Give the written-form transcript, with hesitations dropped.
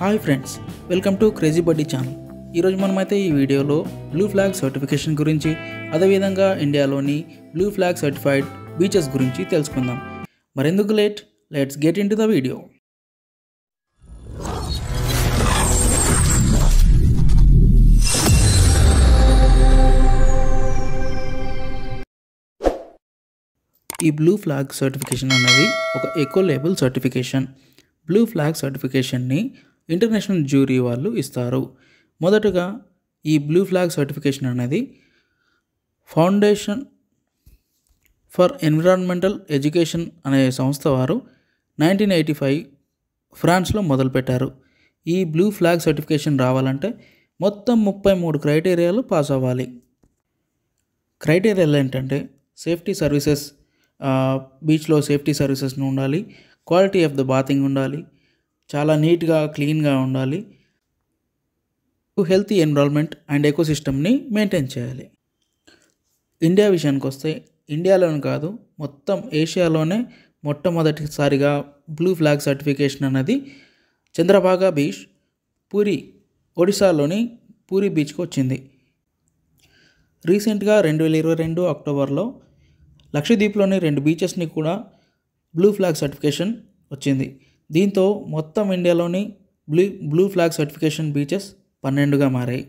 Hi friends, welcome to crazy బడ్డీ channel. ఈరోజు మనమైతే ఈ వీడియోలో బ్లూ ఫ్లాగ్ సర్టిఫికేషన్ గురించి, అదేవిధంగా ఇండియాలోని బ్లూ ఫ్లాగ్ సర్టిఫైడ్ బీచెస్ గురించి తెలుసుకుందాం. మరెందుకు late, let's get into the video. ఈ బ్లూ ఫ్లాగ్ సర్టిఫికేషన్ అనేది ఒక eco label certification. Blue flag సర్టిఫికేషన్ని ఇంటర్నేషనల్ జ్యూరీ వాళ్ళు ఇస్తారు. మొదటగా ఈ బ్లూ ఫ్లాగ్ సర్టిఫికేషన్ అనేది ఫౌండేషన్ ఫర్ ఎన్విరాన్మెంటల్ ఎడ్యుకేషన్ అనే సంస్థ వారు 1985 ఫ్రాన్స్లో మొదలుపెట్టారు. ఈ బ్లూ ఫ్లాగ్ సర్టిఫికేషన్ రావాలంటే మొత్తం 33 క్రైటీరియాలు పాస్ అవ్వాలి. క్రైటీరియాలు ఏంటంటే సేఫ్టీ సర్వీసెస్, బీచ్లో సేఫ్టీ సర్వీసెస్ ఉండాలి, క్వాలిటీ ఆఫ్ ద బాతింగ్ ఉండాలి, చాలా నీట్గా క్లీన్గా ఉండాలి, హెల్తీ ఎన్విరాన్మెంట్ అండ్ ఎకోసిస్టమ్ని మెయింటైన్ చేయాలి. ఇండియా విషయానికి వస్తే ఇండియాలోనే కాదు, మొత్తం ఏషియాలోనే మొట్టమొదటిసారిగా బ్లూ ఫ్లాగ్ సర్టిఫికేషన్ అనేది చంద్రభాగా బీచ్, పూరి, ఒడిశాలోని పూరి బీచ్కి వచ్చింది. రీసెంట్గా 2022 అక్టోబర్లో లక్షద్వీప్లోని 2 బీచెస్ని కూడా బ్లూ ఫ్లాగ్ సర్టిఫికేషన్ వచ్చింది. దీంతో మొత్తం ఇండియాలోని బ్లూ ఫ్లాగ్ సర్టిఫికేషన్ బీచెస్ 12గా మారాయి.